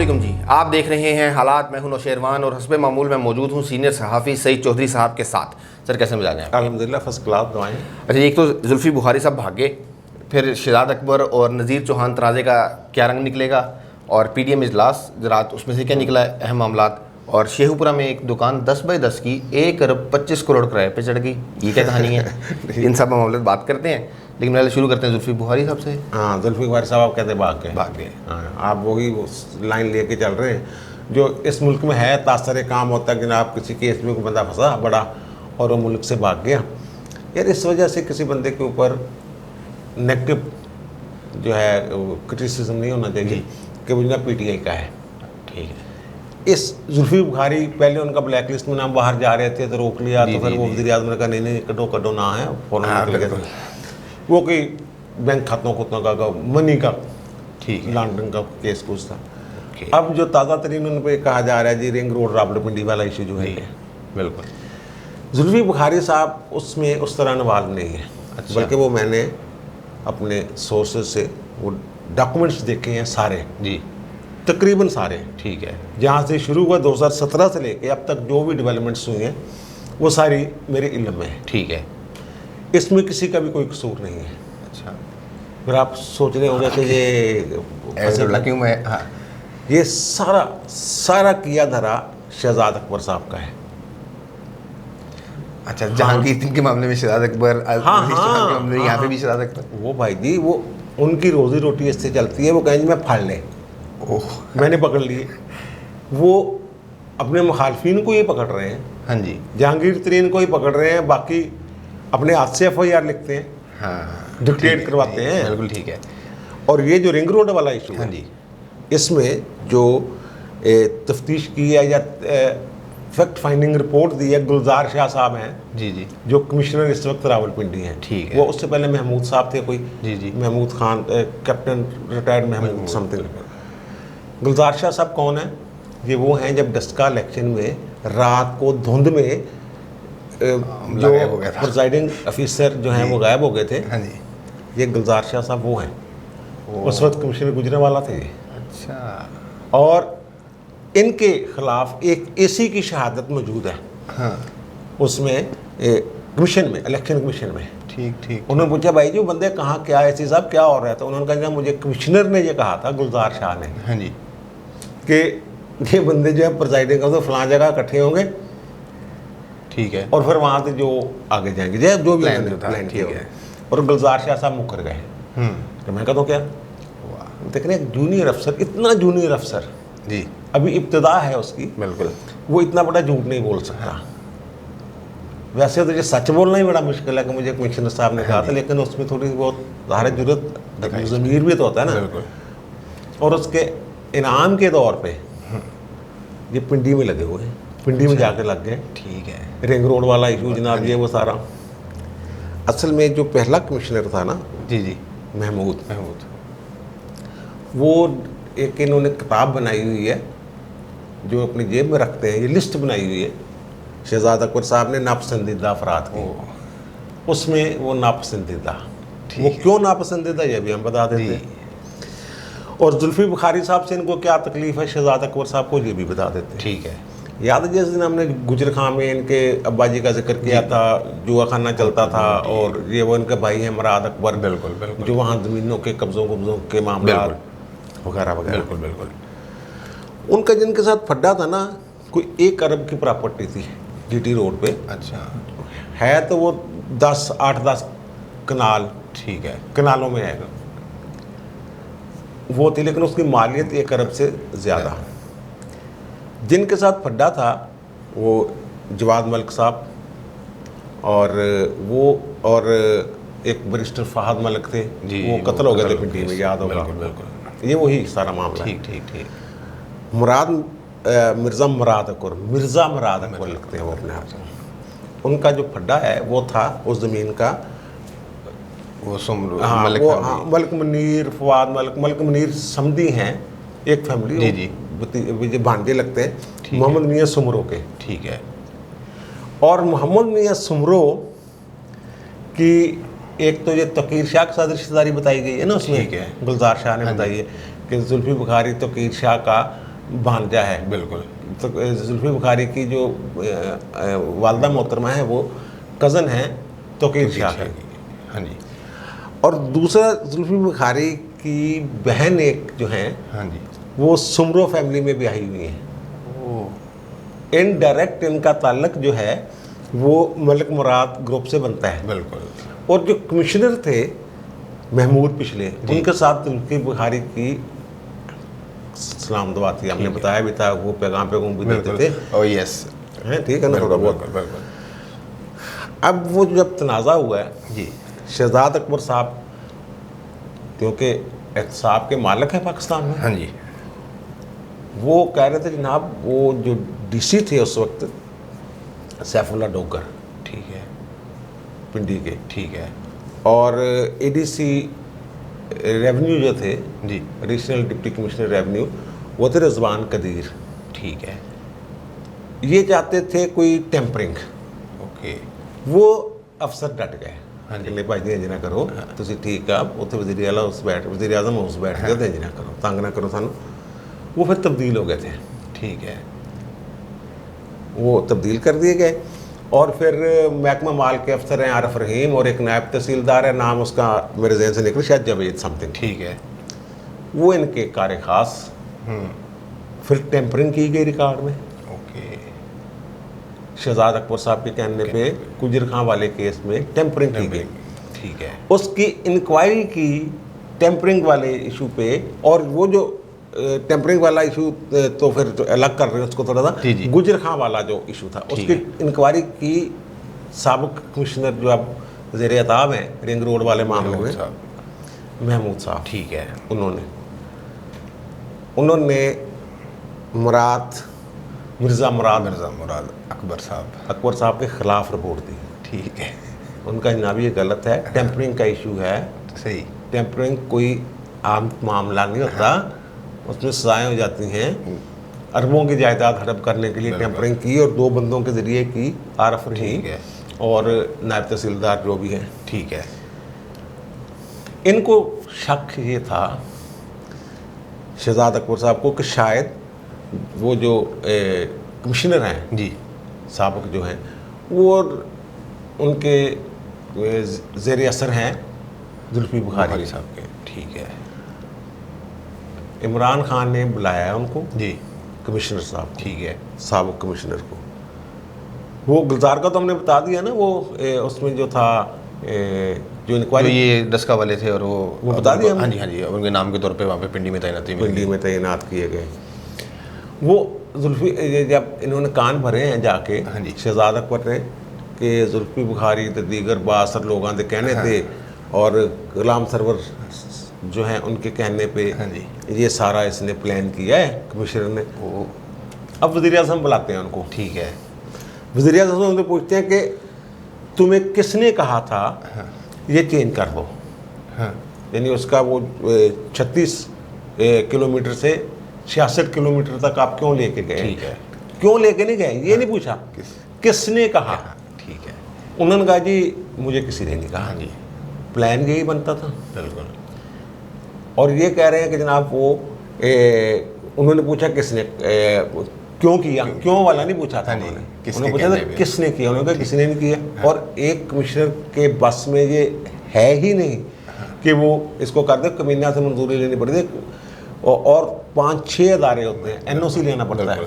वालेकुम जी, आप देख रहे हैं हालात। मैं हूं नौशेरवान और हस्बे मामूल में मौजूद हूं सीनियर सहाफ़ी सईद चौधरी साहब के साथ। सर कैसे मिजाज हैं? अल्हम्दुलिल्लाह फर्स्ट क्लास दवाएं। अच्छा, एक तो जुल्फ़ी बुखारी साहब भागे, फिर शहजाद अकबर और नज़ीर चौहान तराजे का क्या रंग निकलेगा, और PDM इजलास रात उसमें से क्या निकला है अहम मामलात, और शेखुपुरा में एक दुकान 10 बाई 10 की 1 अरब 25 करोड़ किराए पे चढ़ गई। ये क्या कहानी है? इन सब मामले बात करते हैं, लेकिन पहले शुरू करते हैं जुल्फ़ी बुखारी साहब से। हाँ, जुल्फ़ी बुखारी साहब आप कहते भाग गए। हाँ, आप वही लाइन लेके चल रहे हैं जो इस मुल्क में है। तासर काम होता है कि जनाब किसी केस में कोई बंदा फंसा बड़ा और वो मुल्क से भाग गया। यार इस वजह से किसी बंदे के ऊपर नेगेटिव जो है क्रिटिसिज्म नहीं होना चाहिए कि वो जनाब PTI का है। ठीक है। इस जुल्फ़ी बुखारी पहले उनका ब्लैक लिस्ट में नाम बाहर जा रहे थे तो रोक लिया, तो फिर वो वज़ीर आज़म ने कहा नहीं कटो ना है, फ़ौरन निकल गए। वो कोई बैंक खातों का मनी का ठीक है, लॉन्ड्रिंग का केस कुछ था। अब जो ताज़ा तरीन उन पर कहा जा रहा है जी रिंग रोड रावलपिंडी वाला इशू जो है, बिल्कुल जुल्फ़ी बुखारी साहब उसमें उस तरह इन्वॉल्व नहीं है। अच्छा। बल्कि वो मैंने अपने सोर्सेज से वो डॉक्यूमेंट्स देखे हैं सारे जी, तकरीबन सारे। ठीक है। जहाँ से शुरू हुआ 2017 से लेके अब तक जो भी डेवलपमेंट्स हुई हैं वो सारी मेरे इल्म में है। ठीक है। इसमें किसी का भी कोई कसूर नहीं है। अच्छा, फिर आप सोच रहे होंगे कि ये क्यों मैं हाँ ये सारा किया धरा शहजाद अकबर साहब का है। अच्छा, जहांगीर सिंह के मामले में शहजाद अकबर, हाँ, नज़ीर चौहान के मामले में यहाँ पे भी शहजाद अकबर। वो भाई जी वो उनकी रोजी रोटी इससे चलती है। वो कहेंगे मैं फाड़ ले, ओह मैंने पकड़ लिए। वो अपने मुखालफिन को ये पकड़ रहे हैं, हाँ जी, जहांगीर तरीन को ही पकड़ रहे हैं, बाकी अपने हाथ से FIR लिखते हैं, हाँ डिक्टेट करवाते हैं। बिल्कुल ठीक है। और ये जो रिंग रोड वाला इशू हाँ है, जी, इसमें जो तफ्तीश की है या फैक्ट फाइंडिंग रिपोर्ट दी है गुलजार शाह साहब हैं, जी जी जो कमिश्नर इस वक्त रावलपिंडी हैं। ठीक है। वो उससे पहले महमूद साहब थे, कोई जी जी Mahmood Khan, captain retired Mahmood something. Gulzar Shah साहब कौन है? ये वो हैं जब डस्का इलेक्शन में रात को धुंध में जो गायब हो गया था। प्रिजाइडिंग ऑफिसर जो हैं वो गायब हो गए थे। हाँ जी। ये गुलजार शाह साहब वो हैं, उस वक्त कमिश्नर गुजरांवाला थे। अच्छा, और इनके खिलाफ एक AC की शहादत मौजूद है। हाँ उसमें कमीशन में, इलेक्शन कमीशन में। ठीक ठीक। उन्होंने पूछा भाई जी बंदे कहाँ, क्या AC साहब क्या हो रहा है? तो उन्होंने कहा मुझे कमिश्नर ने ये कहा था, गुलजार शाह ने, हाँ जी, कि ये बंदे जो है प्रिजाइडिंग तो फलां जगह इकट्ठे होंगे ठीक है। और फिर वहाँ से जो आगे जाएंगे जो भी प्लान उन्होंने था, प्लान ठीक किया है। और गुलजार शाह साहब मुकर गए। तो मैं कहता हूँ क्या देख रहे हैं, जूनियर अफसर, इतना जूनियर अफसर, जी अभी इब्तदा है उसकी, बिल्कुल। वो इतना बड़ा झूठ नहीं बोल सकता। वैसे तो ये सच बोलना ही बड़ा मुश्किल है कि मुझे कमिश्नर साहब ने कहा था, लेकिन उसमें थोड़ी बहुत ज़ाहिर जरूरत ज़मीर भी तो होता है ना। बिल्कुल। और उसके इनाम के तौर पे ये पिंडी में लगे हुए हैं, पिंडी में जाके लग गए। ठीक है। रिंग रोड वाला इशू जनाब, ये वो सारा। असल में जो पहला कमिश्नर था ना, जी जी महमूद, महमूद, वो एक इन्होंने किताब बनाई हुई है जो अपनी जेब में रखते हैं। ये लिस्ट बनाई हुई है शहजाद अकबर साहब ने नापसंदीदा अफराद की। उसमें वो नापसंदीदा, वो क्यों नापसंदीदा ये भी हम बता देते हैं। और जुल्फ़ी बुखारी साहब से इनको क्या तकलीफ़ है शहजाद अकबर साहब को, ये भी बता देते हैं। ठीक है। याद है जिस दिन हमने गुजर खां में इनके अब्बा जी का जिक्र किया था, जुआ खाना चलता था, और ये वो इनके भाई हैं मुराद अकबर, बिल्कुल बिल्कुल, जो वहाँ ज़मीनों के कब्ज़ों के मामला वगैरह वगैरह। बिल्कुल बिल्कुल। उनका जिनके साथ फड्डा था ना, कोई 1 अरब की प्रॉपर्टी थी GT रोड पे। अच्छा, है तो वो 8-10 कनाल, ठीक है। कनालों में है वो थी, लेकिन उसकी मालियत 1 अरब से ज़्यादा। जिनके साथ फड्डा था वो जवाद मलिक साहब, और वो और एक बैरिस्टर फहद मलिक थे, वो कत्ल हो गए थे पिंडी में, याद होगा। बिल्कुल बिल्कुल। ये वही सारा मामला। ठीक ठीक ठीक। मिर्ज़ा मुराद अकबर लगते हैं वो अपने आप से। उनका जो फड्डा है वो था उस ज़मीन का, वो सुमरू, हाँ, मलिक, वो हाँ, मलिक मुनीर, फवाद मलिक मुनीर समधी हैं, एक फैमिली। जी जी, भांजे लगते हैं मोहम्मद मियाँ सुमरो के। ठीक है। और मोहम्मद मियाँ सुमरो की एक तो ये तकीर शाह के साथ रिश्तेदारी बताई गई है ना उसमें, ठीक है। गुलजार शाह ने बताई है कि जुल्फ़ी बुखारी तकीर शाह का भांजा है। बिल्कुल। तो जुल्फी बुखारी की जो वालदा मोहतरमा है वो कज़न है तौकीर शाह की। हाँ जी। और दूसरा जुल्फी बुखारी की बहन एक जो है, हाँ जी, वो सुमरो फैमिली में भी आई हुई है। ओह, इनडायरेक्ट इनका ताल्लुक जो है वो मलिक मुराद ग्रुप से बनता है। बिल्कुल। और जो कमिश्नर थे महमूद पिछले, उनके साथ जुल्फी बुखारी की सलाम दुआ थी, हमने बताया भी था, वो पैगाम भी देते थे। ओह यस, हैं, ठीक है ना, थोड़ा बहुत। बिल्कुल। अब वो जब तनाज़ा हुआ है जी, शहजाद अकबर साहब, क्योंकि एहतसाब के मालिक है पाकिस्तान में, हाँ जी, वो कह रहे थे जनाब वो जो डीसी थे उस वक्त सैफुल्ला डोगर, ठीक है, पिंडी के, ठीक है, और एडीसी रेवेन्यू जो थे, जी, एडिशनल डिप्टी कमिश्नर रेवेन्यू, वो थे रिजवान कदीर। ठीक है, ये चाहते थे कोई टेम्परिंग, ओके, वो अफसर डट गए। हाँ जी। कहने भाई जी इंज ना करो, तुम ठीक है, उत्थे वज़ीर आला उस बैठ, वज़ीर आज़म उस बैठ गए, तो इंज ना करो, तंग ना करो सानू। वो फिर तब्दील हो गए थे, ठीक है, वो तब्दील कर दिए गए। और फिर महकमा माल के अफसर हैं आरिफ रहीम, और एक नायब तहसीलदार है, नाम उसका मेरे जहन से निकल, शायद जावेद समथिंग, ठीक है, वो इनके कार खास। फिर टेम्परिंग की गई रिकॉर्ड में। ओके, शहजाद अकबर साहब के कहने पे गुजर खां वाले केस में टेम्परिंग की गई। ठीक है, उसकी इंक्वायरी की टेम्परिंग वाले इशू पे, और वो जो टेम्परिंग वाला इशू तो फिर तो अलग कर रहे हैं उसको थोड़ा जी, सा, जी। गुजर खां वाला जो इशू था ठीक उसकी इंक्वायरी की साबिक कमिश्नर जो अब ज़ेर अताब हैं रिंग रोड वाले मामले में, महमूद साहब, ठीक है, उन्होंने मिर्ज़ा मुराद अकबर साहब के ख़िलाफ़ रिपोर्ट दी। ठीक है, उनका जनाब ये गलत है, टेम्परिंग का इशू है, सही, टेम्परिंग कोई आम मामला नहीं होता, उसमें सजाएं हो जाती हैं। अरबों की जायदाद हड़प करने के लिए टेम्परिंग की, और 2 बंदों के ज़रिए की, आरिफ रहीम ठीक है, और नायब तहसीलदार जो भी हैं। ठीक है, इनको शक ये था शहजाद अकबर साहब को कि शायद वो जो कमिश्नर हैं जी, साबिक जो हैं, वो उनके ज़ेर असर हैं जुल्फी बुखारी साहब के, ठीक है, इमरान खान ने बुलाया है उनको, जी, कमिश्नर साहब को, ठीक है, साबिक कमिश्नर को। वो गुलजार का तो हमने बता दिया ना, वो उसमें जो था जो तो इंक्वायरी, ये डस्का वाले थे, और वो बता दिया हाँ जी, हाँ जी, उनके नाम के तौर पे वहाँ पे पिंडी में तैनाती मिली। पिंडी में तैनात किए गए। वो जुल्फी जब इन्होंने कान भरे हैं जाके, हाँ जी, शहजाद अकबर ने, कि जुल्फी बुखारी तो दीगर बासर लोगों के कहने थे, और गुलाम सरवर जो हैं उनके कहने पे हाँ जी, ये सारा इसने प्लान किया है कमिश्नर ने। अब वज़ीर आज़म बुलाते हैं उनको, ठीक है, वज़ीर आज़म उनसे पूछते हैं कि तुम्हें किसने कहा था ये चेंज कर दो, हाँ, यानी उसका वो 36 किलोमीटर से 66 किलोमीटर तक आप क्यों लेके गए, ठीक है, क्यों लेके नहीं गए, ये नहीं पूछा, किसने कहा। ठीक है, उन्होंने कहा जी मुझे किसी ने नहीं कहा, हाँ जी, प्लान यही बनता था। बिल्कुल, और ये कह रहे हैं कि जनाब वो उन्होंने पूछा किसने क्यों किया, क्यों वाला नहीं पूछा था हाँ जी, उन्होंने, किसने उन्होंने पूछा था किसने किया, उन्होंने कहा किसी ने नहीं किया। और एक कमिश्नर के बस में ये है ही नहीं कि वो इसको कर दे, कमीना से मंजूरी लेनी पड़ती है, और 5-6 अदारे होते हैं, एनओसी लेना पड़ता है।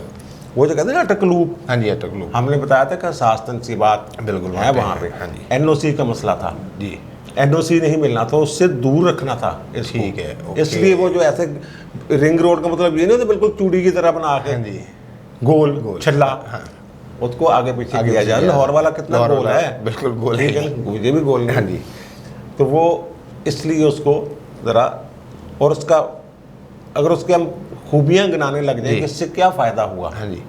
वो जो कहते हैं ना अटकलूब, हाँ जी, अटकलूब, हमने बताया था कि सास्तन सी बात बिल्कुल है वहाँ पे, हाँ जी, एनओसी का मसला था जी, एनओसी नहीं मिलना था, उससे दूर रखना था इसको। ठीक है, ओके। इसलिए वो जो ऐसे रिंग रोड का मतलब ये नहीं होता बिल्कुल चूड़ी की तरह बना के, हाँ जी, गोल छल्ला, हाँ, उसको आगे पीछे किया जाए। लाहौर वाला कितना लाहौर गोल वाला है, बिल्कुल गोल ठीक है, है, मुझे भी गोल नहीं। हाँ जी, तो वो इसलिए उसको ज़रा, और उसका अगर उसके हम खूबियाँ गिनाने लग जाए जी, कि इससे क्या फ़ायदा हुआ, हाँ जी,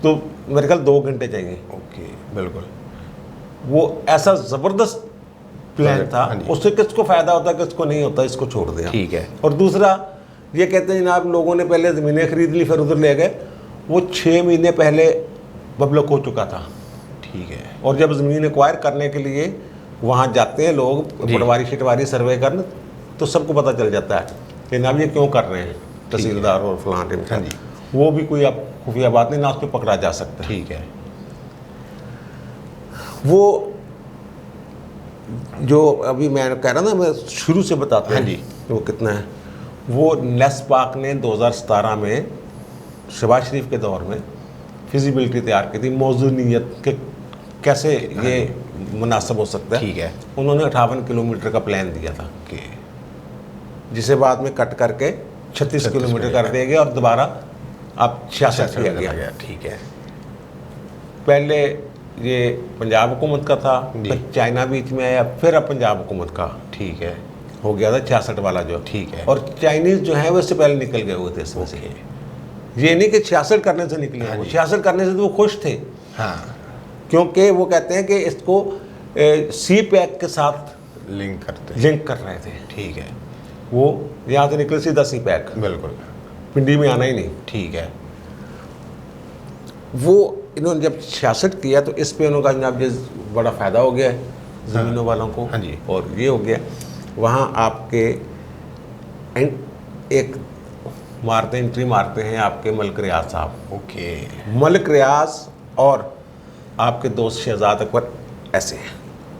तो मेरे ख्याल 2 घंटे चाहिए। ओके, बिल्कुल, वो ऐसा ज़बरदस्त प्लान था, हाँ जी, उससे किसको फ़ायदा होता किसको नहीं होता, इसको छोड़ दिया। ठीक है, और दूसरा ये कहते हैं जनाब लोगों ने पहले ज़मीनें खरीद ली फिर उधर ले गए, वो 6 महीने पहले पब्लिक हो चुका था। ठीक है, और जब ज़मीन एक्वायर करने के लिए वहाँ जाते हैं लोग, पटवारी शटवारी सर्वे करने, तो सबको पता चल जाता है कि जनाब ये क्यों कर रहे हैं तहसीलदार और फलां टीम। हाँ जी, वो भी कोई अब खुफिया बात नहीं, ना उस पर पकड़ा जा सकता है। ठीक है। वो जो अभी मैं कह रहा ना, मैं शुरू से बताते हैं हाँ जी। वो कितना है। वो नेस पाक ने 2017 में शहबाज शरीफ के दौर में फिजिबिलिटी तैयार की थी, मौजूनियत के कैसे ये मुनासिब हो सकता है। ठीक है। उन्होंने 58 किलोमीटर का प्लान दिया था, ओके। जिसे बाद में कट करके 36 किलोमीटर कर दिया गया और दोबारा अब 66 किया गया। ठीक है। पहले ये पंजाब हुकूमत का था, जी। फिर चाइना बीच में आया, फिर अब पंजाब हुकूमत का ठीक है। हो गया था 66 वाला जो। ठीक है। और चाइनीज जो है वो इससे पहले निकल गए हुए थे इसमें से। ये नहीं कि 66 करने से निकले, हाँ वो जी। 66 करने से तो वो खुश थे, हाँ, क्योंकि वो कहते हैं कि इसको सी पैक के साथ लिंक करते हैं। लिंक कर रहे थे। ठीक है। वो यहाँ से निकले सीधा सी पैक, बिल्कुल। पिंडी में आना ही नहीं। ठीक है। वो इन्होंने जब 66 किया तो इस पे उनका जनाब ये बड़ा फ़ायदा हो गया है ज़मीनों वालों को। हाँ जी। और ये हो गया वहाँ आपके एक एंट्री मारते हैं आपके मलिक रियाज साहब। ओके। मलिक रियाज और आपके दोस्त शहजाद अकबर ऐसे हैं,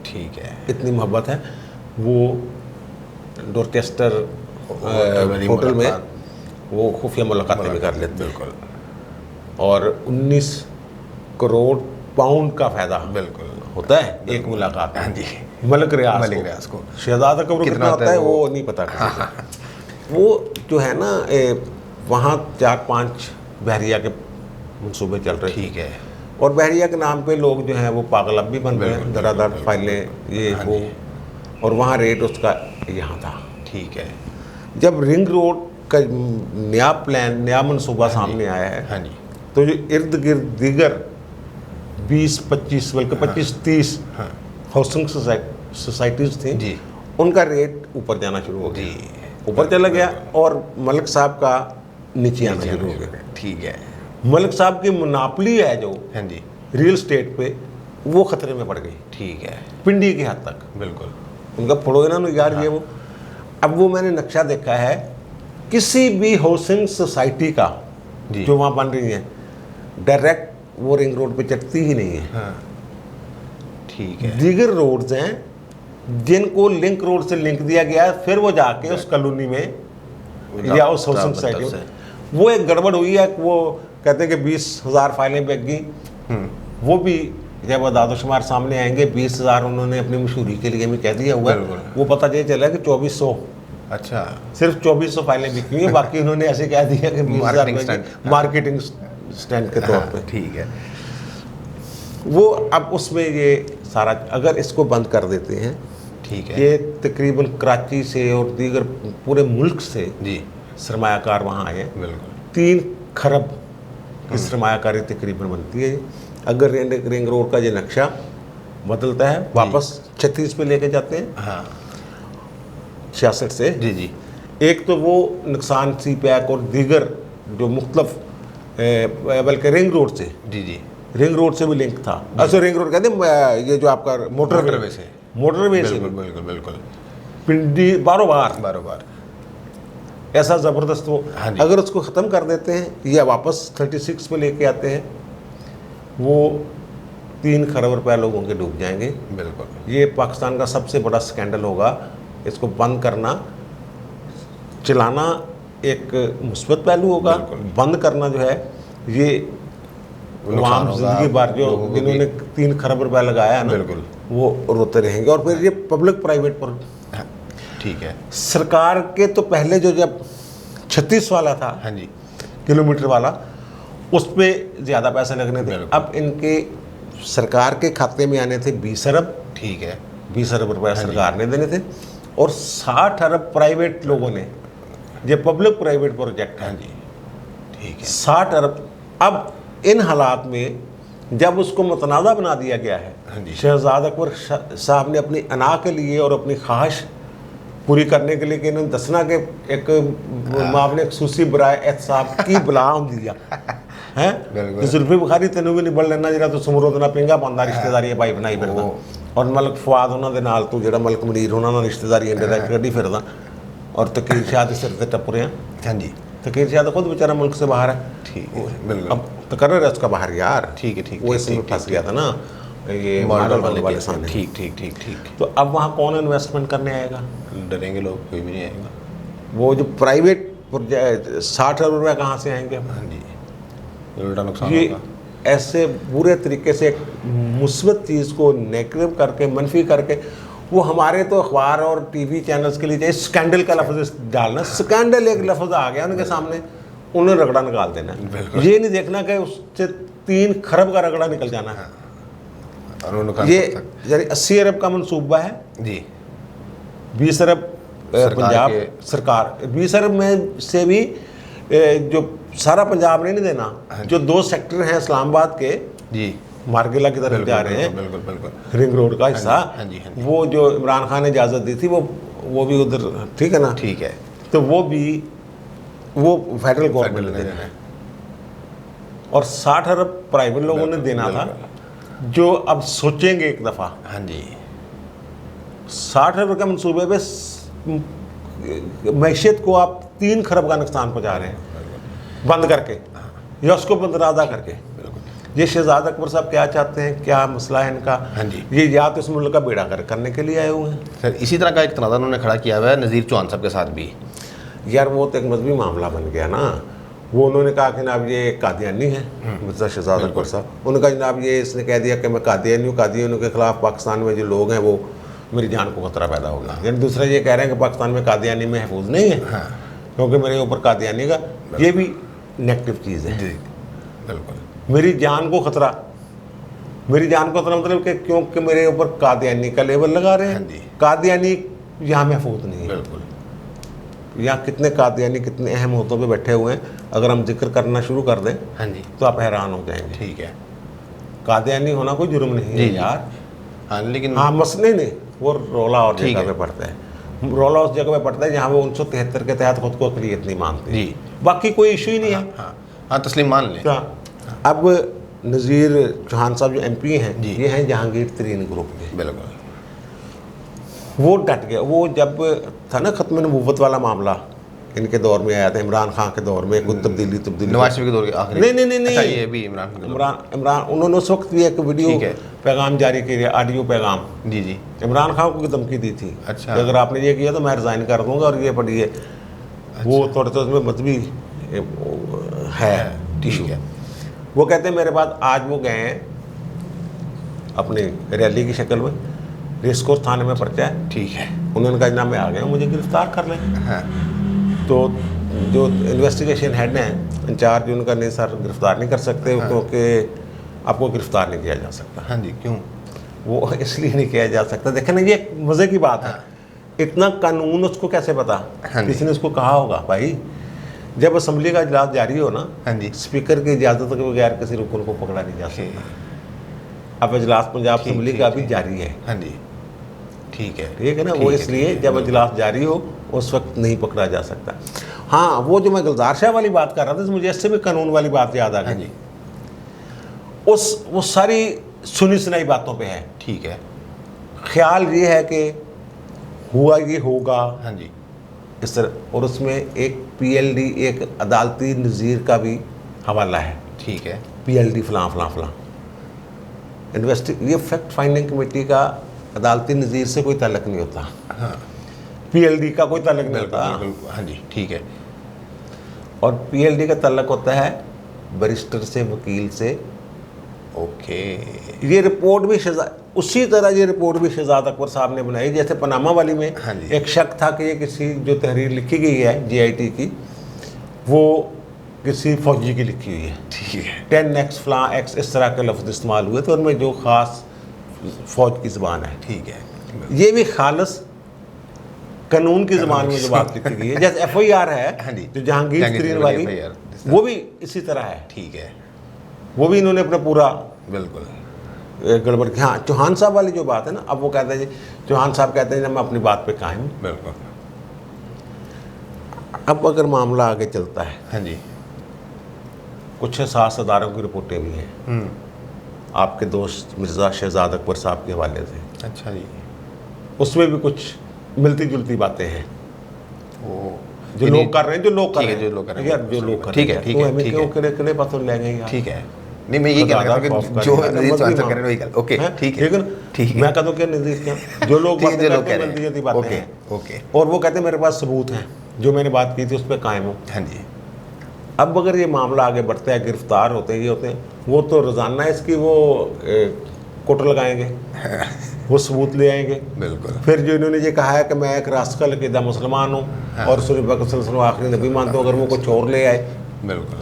ठीक है। इतनी मोहब्बत है। वो डोरचेस्टर वाली होटल में मुलाकात। वो खुफिया मुलाकातें भी कर लेते हैं। बिल्कुल। और 19 करोड़ पाउंड का फायदा बिल्कुल होता है एक मुलाकात में। हाँ जी। मलिक रियाज को शहजाद अकबर कितना होता है वो नहीं पता किसी को। वो जो है ना वहाँ 4-5 बहरिया के मंसूबे चल रहे थे। ठीक है। और बहरिया के नाम पे लोग जो हैं वो पागल अब भी बन रहे हैं, दरादर फाइलें ये हाँ वो। जी। और वहाँ रेट उसका यहाँ था। ठीक है। जब रिंग रोड का नया प्लान, नया मनसूबा सामने आया है, हाँ जी। तो जो इर्द गिर्द दीगर 20-25 बल्कि 25-30 हाउसिंग सोसाइटीज़ थी जी। उनका रेट ऊपर जाना शुरू हो गया, जी। ऊपर चला गया। और मलिक साहब का नीचे आना शुरू हो गया। ठीक है। मलिक साहब की मुनापली है जो हाँ जी। रियल स्टेट पे, वो खतरे में पड़ गई ठीक है। पिंडी की हद तक। बिल्कुल। उनका फोड़ो ना यार ये वो। अब वो मैंने नक्शा देखा है, किसी भी हाउसिंग सोसाइटी का जी। जो वहाँ बन रही है डायरेक्ट वो रिंग रोड पे चढ़ती ही नहीं है। हाँ। ठीक है। दीगर रोड्स हैं जिनको लिंक रोड से लिंक दिया गया है, फिर वो जाके उस कॉलोनी में या उस हाउसिंग सोसाइटी में वो एक गड़बड़ हुई है। वो कहते हैं कि 20,000 फाइलें बिक गई। वो भी जब आदादोशुमार सामने आएंगे 20,000 उन्होंने अपनी मशहूरी के लिए भी कह दिया हुआ है। वो पता ये चला कि 2400, अच्छा, सिर्फ 2400 फाइलें बिकी हुई है, बाकी उन्होंने ऐसे कह दिया कि 20,000 मार्केटिंग स्टैंड के तौर पे। ठीक है। वो अब उसमें ये सारा अगर इसको बंद कर देते हैं, ठीक है। ये तकरीबन कराची से और दीगर पूरे मुल्क से जी। सरमायाकार वहाँ आए हैं। बिल्कुल। 3 खरब की सरमायाकारी तकरीबन बनती है अगर रिंग रोड का ये नक्शा बदलता है, वापस 36 पे लेके जाते हैं। हाँ। 66 से। जी जी। एक तो वो नुकसान सी पैक और दीगर जो मुख्तलिफ बल्कि रिंग रोड से, जी जी। रिंग रोड से भी लिंक था। अच्छा, रिंग रोड कहते हैं ये जो आपका मोटरवे से, मोटरवे से बिल्कुल बिल्कुल बिल्कुल। पिंडी बारोबार बारोबार ऐसा ज़बरदस्त वो। हाँ जी। अगर उसको ख़त्म कर देते हैं या वापस 36 पे लेके आते हैं, वो 3 खरब रुपए लोगों के डूब जाएंगे। बिल्कुल। ये पाकिस्तान का सबसे बड़ा स्कैंडल होगा। इसको बंद करना, चलाना एक मुस्बत पहलू होगा, बंद करना जो है ये आम जिंदगी भर जो जिन्होंने 3 खरब रुपए लगाया है ना, बिल्कुल, वो रोते रहेंगे। और फिर ये पब्लिक प्राइवेट पर, ठीक है। सरकार के तो पहले जो जब 36 वाला था, हाँ जी, किलोमीटर वाला, उस पर ज़्यादा पैसे लगने थे। अब इनके सरकार के खाते में आने थे 20 अरब। ठीक है। 20 अरब रुपये सरकार ने देने थे और 60 अरब प्राइवेट लोगों ने, ये पब्लिक प्राइवेट प्रोजेक्ट है। हाँ जी, ठीक है। 60 अरब। अब इन हालात में जब उसको मुतनाज़ा बना दिया गया है, हाँ जी, शहजाद अकबर साहब ने अपनी अना के लिए और अपनी ख्वाहिश पूरी करने के लिए कि इन्होंने दसना के एक मामले खसूसी बराए एहतसाब की बुलाम दिया है। जुल्फी बुखारी तेनों भी नहीं बढ़ लेना जरा तो समरोद ना पिंगा पांदा रिश्तेदारी भाई बनाई फिरदा, और मलक फवाद उन्होंने नाल तो जो मलक मनीर उन्होंने रिश्तेदारी इंडायरेक्ट कड्डी फिरदा, और तकीर शाह के सिर से टप रहे हैं। हाँ जी, तकीर शाह तो खुद बेचारा मुल्क से बाहर है। ठीक है, बिल्कुल। अब तकर्रर है उसका बाहर यार। ठीक है, ठीक वो है, इसमें ठीक, फंस ठीक, गया था ना ये मॉडल वाले वाले सामने। ठीक ठीक ठीक ठीक। तो अब वहाँ कौन इन्वेस्टमेंट करने आएगा? डरेंगे लोग, कोई भी नहीं आएगा। वो जो प्राइवेट 60 अरब रुपये कहाँ से आएंगे? हाँ जी, उल्टा नुकसान ये होगा। ऐसे बुरे तरीके से एक मुस्बत चीज़ को नेगेटिव करके, मनफी करके, वो हमारे तो अखबार और टीवी चैनल्स के लिए चाहिए स्कैंडल का लफ्ज़ डालना। स्कैंडल एक लफ्ज़ आ गया उनके सामने, उन्हें रगड़ा निकाल देना। ये नहीं देखना कि उससे 3 खरब का रगड़ा निकल जाना है। और वो नुकसान ये तक। यानी 80 अरब का मनसूबा है, जी, 20 अरब पंजाब सरकार, 20 अरब में से भी जो सारा पंजाब ने नहीं देना। जो 2 सेक्टर हैं इस्लामाबाद के, जी, मार्गिला की तरफ जा रहे हैं, बिल्कुल बिल्कुल। रिंग रोड का हिस्सा, हाँ जी, हाँ जी। वो जो इमरान खान ने इजाज़त दी थी वो भी उधर, ठीक है ना? ठीक है, तो वो फेडरल गवर्नमेंट ने देना है। और 60 अरब प्राइवेट लोगों ने देना था, जो अब सोचेंगे एक दफ़ा। हाँ जी, 60 अरब के मनसूबे पे मैशियत को आप 3 खरब का नुकसान पहुंचा रहे हैं बंद करके, या उसको बंदरादा करके। ये शहजाद अकबर साहब क्या चाहते हैं, क्या मसला है इनका? हाँ जी। ये या तो इस मुल्क का बेड़ा गर्क करने के लिए आए हुए हैं। सर इसी तरह का एक तनाज़ा उन्होंने खड़ा किया हुआ है नज़ीर चौहान साहब के साथ भी। यार वो तो एक मजहबी मामला बन गया ना। वो उन्होंने कहा कि जनाब ये कादियानी है, मिर्ज़ा शहजाद अकबर साहब। उन्होंने कहा जनाब ये इसने कह दिया कि मैं कादियानी हूँ, कादियानियों के खिलाफ पाकिस्तान में जो लोग हैं वो मेरी जान को खतरा पैदा होगा। यानी दूसरा ये कह रहे हैं कि पाकिस्तान में कादियानी महफूज नहीं है, क्योंकि मेरे ऊपर कादियानी का, ये भी नेगेटिव चीज़ है। जी, बिल्कुल। मेरी जान को खतरा, मेरी जान को खतरा मतलब कि क्योंकि मेरे ऊपर कादियानी का लेबल लगा रहे हाँ जी। हैं। कादियानी यहाँ महफूज नहीं है। बिल्कुल। यहाँ कितने कादियानी कितने अहम होतों पे बैठे हुए हैं, अगर हम जिक्र करना शुरू कर दें हाँ जी, तो आप हैरान हो जाएंगे। ठीक है। कादियानी होना कोई जुर्म नहीं जी, है जी। यार। हाँ लेकिन हाँ मसले नहीं, वो रोला और ठीक जगह है। पे पड़ता है। रोला उस जगह पे पड़ता है जहाँ वो 1973 के तहत खुद को अक़लियत नहीं मानती। जी, बाकी कोई इशू ही नहीं है। हाँ हाँ, तस्लीम मान लें। क्या अब नज़ीर चौहान साहब जो MP हैं, जी। ये हैं जहांगीर तरीन ग्रुप के। बिल्कुल। वो डट गए। वो जब था ना ख़त्म नबूवत वाला मामला, इनके दौर में आया था, इमरान खान के दौर में कुछ तब्दीली नवाज शरीफ के दौर के आखिरी। नहीं। अच्छा, ये भी इमरान के दौर। इमरान उन्होंने उस वक्त भी एक वीडियो ठीक है। पैगाम जारी किया, ऑडियो पैगाम जी जी, इमरान खान को धमकी दी थी। अच्छा। कि अगर आपने ये किया तो मैं रिज़ाइन कर दूंगा, और ये पढ़िए। वो थोड़े तो उसमें मतभी है ठीक है। वो कहते हैं मेरे पास आज वो गए हैं अपनी रैली की शक्ल में, रेस कोर्स थाने में पर्चा है। ठीक है। उन्होंने कहा जनाब मैं आ गया हूँ, मुझे गिरफ्तार कर लें। हाँ तो जो इन्वेस्टिगेशन हेड हैं इंचार्ज, उनका नहीं सर गिरफ्तार नहीं कर सकते, क्योंकि आपको गिरफ्तार नहीं किया जा सकता। हाँ जी, क्यों? वो इसलिए नहीं किया जा सकता, देखें ना, ये मज़े की बात है। इतना कानून उसको कैसे पता? हाँ जी। किसी ने उसको कहा होगा भाई, जब असम्बली का इजलास जारी हो ना, हाँ जी, स्पीकर की इजाज़त के बगैर किसी रुकन को पकड़ा नहीं जा सकता। अब इजलास पंजाब ठीक, असम्बली ठीक, का भी ठीक। जारी है, हाँ जी, ठीक है। ठीक है ना। ठीक वो है, इसलिए ठीक है, जब बिल्कुल। इजलास जारी हो उस वक्त नहीं पकड़ा जा सकता। हाँ, वो जो मैं गुलजार शाह वाली बात कर रहा था, मुझे इससे भी कानून वाली बात याद आ हाँ गई। जी, वो सारी सुनी सुनाई बातों पे है। ठीक है। ख्याल ये है कि हुआ ये होगा हाँ जी, इस तरह, और उसमें एक PLD, एक अदालती नज़ीर का भी हवाला है। ठीक है। PLD फलां फलां फलां ये फैक्ट फाइंडिंग कमेटी का अदालती नज़ीर से कोई ताल्लुक नहीं होता। हाँ PLD का कोई ताल्लुक नहीं बिल्कुल होता। बिल्कुल। हाँ जी, ठीक है। और PLD का ताल्लुक होता है बैरिस्टर से, वकील से। ओके। ये रिपोर्ट भी उसी तरह ये रिपोर्ट भी शहजाद अकबर साहब ने बनाई, जैसे पनामा वाली में हाँ जी। एक शक था कि ये किसी जो तहरीर लिखी गई है GIT की, वो किसी फौजी की लिखी हुई है। ठीक है। 10x फलां x इस तरह के लफ्ज़ इस्तेमाल हुए थे, उनमें जो ख़ास फ़ौज की ज़बान है। ठीक है। ये भी खालस कानून की ज़बान में जो बात लिखी गई है, जैसे FIR है हाँ जी। जो जहांगीर तरीन वाली, FIR, वो भी इसी तरह है। ठीक है। वो भी इन्होंने अपना पूरा बिल्कुल। गड़बड़ की। हाँ, चौहान साहब वाली जो बात है ना, अब वो कहते हैं जी, चौहान साहब कहते हैं मैं अपनी बात पे कायम हूं। बिल्कुल। अब अगर मामला आगे चलता है, हाँ जी। कुछ सास अदारों की रिपोर्टें भी हैं आपके दोस्त मिर्ज़ा शहजाद अकबर साहब के हवाले से, अच्छा जी। उसमें भी कुछ मिलती जुलती बातें हैं। वो जो लोग कर रहे हैं, जो लोग कर ठीक रहे है, हैं जो लोग कर रहे यार, हैं, जो लोग कर ठीक रहे है, हैं, ठीक तो है, हमें ठीक क्यों है, किने पसंद ले गए यार। ठीक है। नहीं, मैं ये कहना चाहता हूँ कि जो नज़ीर चौहान साहब कह रहे हैं वही गल, ओके, ठीक है, ठीक है। मैं कहता हूँ क्या नज़ीर क्या, जो लोग ठीक है, बातें जो लोग करते कह हैं रहे गलती हैं, जल्दी बातें ओके, हैं, ओके, और वो कहते हैं मेरे पास सबूत हैं, जो मैंने बात की थी उस पर कायम हूँ। हाँ जी, अब अगर ये मामला आगे बढ़ता है, गिरफ्तार होते हैं, ये होते हैं, वो तो रोज़ाना इसकी वो कोट लगाएंगे, वो सबूत ले आएंगे। बिल्कुल, फिर जो इन्होंने ये कहा है कि मैं एक रास्कल अकीदा मुसलमान हूँ और रसूल पाक सल्लल्लाहु अलैहि वसल्लम आखिरी नबी मानता हूँ, अगर वो कुछ और ले आए बिल्कुल,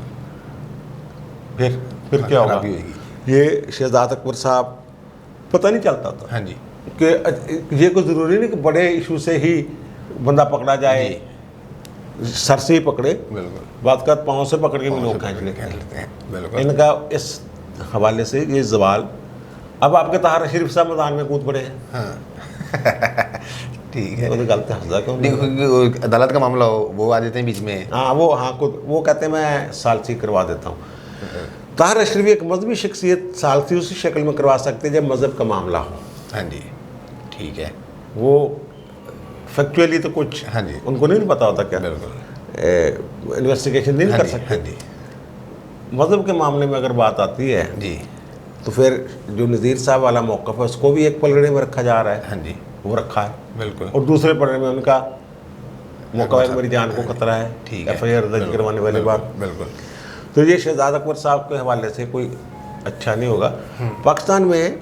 फिर क्या होगा? खराबी होगी। ये शहजाद अकबर साहब पता नहीं चलता था हाँ जी, कि ये कोई ज़रूरी नहीं कि बड़े इशू से ही बंदा पकड़ा जाए, सर से ही पकड़े, बिल्कुल, बात कर पाँव से पकड़ के भी लोग खींच लेते हैं। लेते हैं, बिल्कुल, इनका इस हवाले से ये सवाल, अब आपके ताहर शरीफ साहब मैदान में कूद पड़े हैं, हाँ ठीक है। वो तो गलत हंसा क्यों नहीं, नहीं? क्योंकि वो अदालत का मामला हो, वो आ जाते हैं बीच में। हाँ वो कहते हैं मैं सालसी करवा देता हूँ। ताहर शरीफ एक मजहबी शख्सियत सालसी उसी शक्ल में करवा सकते हैं जब मज़हब का मामला हो। हाँ जी, ठीक है, वो फैक्चुअली तो कुछ हाँ जी, उनको नहीं पता होता क्या, बिल्कुल, इन्वेस्टिगेशन नहीं हाँ कर जी, सकते। हाँ जी, मज़हब के मामले में अगर बात आती है जी, तो फिर जो नज़ीर साहब वाला मौक़िफ़ है उसको भी एक पलड़े में रखा जा रहा है, हाँ जी, वो रखा है, बिल्कुल, और दूसरे पलड़े में उनका मौका है, मेरी जान को खतरा है, ठीक है, FIR दर्ज करवाने वाली बात। बिल्कुल, तो ये शहजाद अकबर साहब के हवाले से कोई अच्छा नहीं होगा। पाकिस्तान में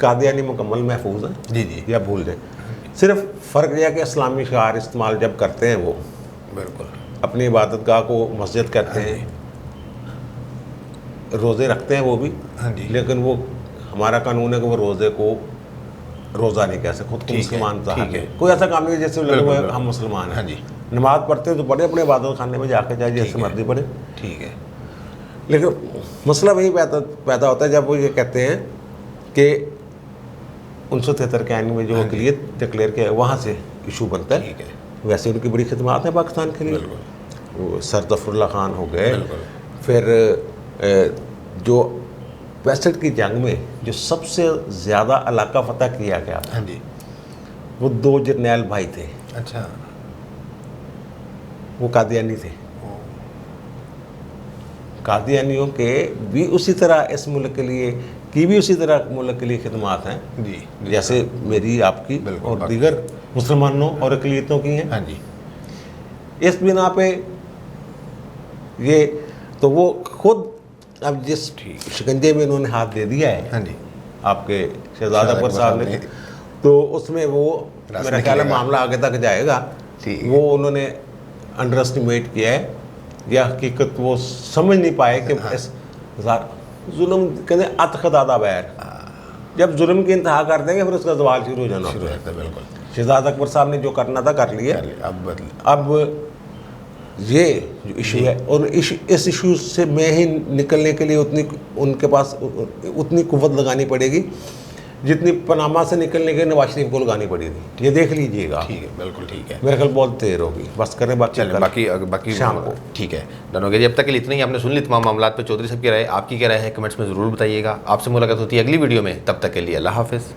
कादियानी मुकम्मल महफूज है, जी जी, या भूल जाए, सिर्फ फ़र्क यह है कि इस्लामी शिआर इस्तेमाल जब करते हैं वो बिल्कुल, अपनी इबादत गाह को मस्जिद कहते हैं, रोज़े रखते हैं वो भी, हाँ जी, लेकिन वो हमारा कानून है कि वो रोज़े को रोज़ा नहीं कह सकते, खुद को ठीक है, मुसलमान ठीक ज़ाहिर है। है। कोई ऐसा काम नहीं है जैसे लगे बिल्कुल, हुए बिल्कुल। हम मुसलमान हैं। हाँ जी, नमाज़ पढ़ते हैं तो बड़े अपने इबादत खाने में जाके चाहे जैसे ठीक है। मर्जी पढ़े, ठीक है, लेकिन मसला वही पैदा होता है जब वो ये कहते हैं कि 1973 के आइन में जो अक़लियत डिक्लेयर किया है वहाँ से इशू बनता है। ठीक है, वैसे उनकी बड़ी खिदमत है पाकिस्तान के लिए, बिल्कुल, वो सर ज़फ़रुल्लाह खान हो गए, बिल्कुल, फिर जो 65 की जंग में जो सबसे ज़्यादा इलाका फतह किया गया था, हाँ जी, वो 2 जरनैल भाई थे, अच्छा, वो कादियानी थे। कादियानियों के भी उसी तरह इस मुल्क के लिए भी उसी तरह मुल्क के लिए खिदमत हैं जी, जैसे मेरी आपकी बिल्कुल, और दीगर मुसलमानों और अक़लियतों की हैं। हाँ जी, इस बिना पे ये तो वो खुद अब जिस शिकंजे में इन्होंने हाथ दे दिया है हाँ जी, आपके शहजाद अकबर साहब ने, तो उसमें वो मेरा ख्याल है मामला आगे तक जाएगा। ठीक है। वो उन्होंने अंडर एस्टिमेट किया है या हकीकत वो समझ नहीं पाए कि इस जुल्म कहते अत खदादा बैर, जब जुल्म की इंतहा कर देंगे फिर उसका सवाल शुरू हो जाना शुरू होता है, बिल्कुल, शहजाद अकबर साहब ने जो करना था कर लिया। अब बदल, अब ये जो इशू है और इस इशू से मैं ही निकलने के लिए उतनी उनके पास उतनी कुव्वत लगानी पड़ेगी जितनी पनामा से निकलने के नवाज शरीफ को लगानी पड़ी थी। ये देख लीजिएगा, ठीक है, बिल्कुल, ठीक है, मेरे ख्याल बहुत देर होगी, बस करें बाकी चलें, बाकी शाम को। ठीक है धनोगे जी, अब तक के लिए इतना ही। आपने सुन ली तमाम मामला पे चौधरी साहब की राय, आपकी क्या राय है कमेंट्स में ज़रूर बताइएगा। आपसे मुलाकात होती है अगली वीडियो में, तब तक के लिए अल्लाह हाफ़िज़।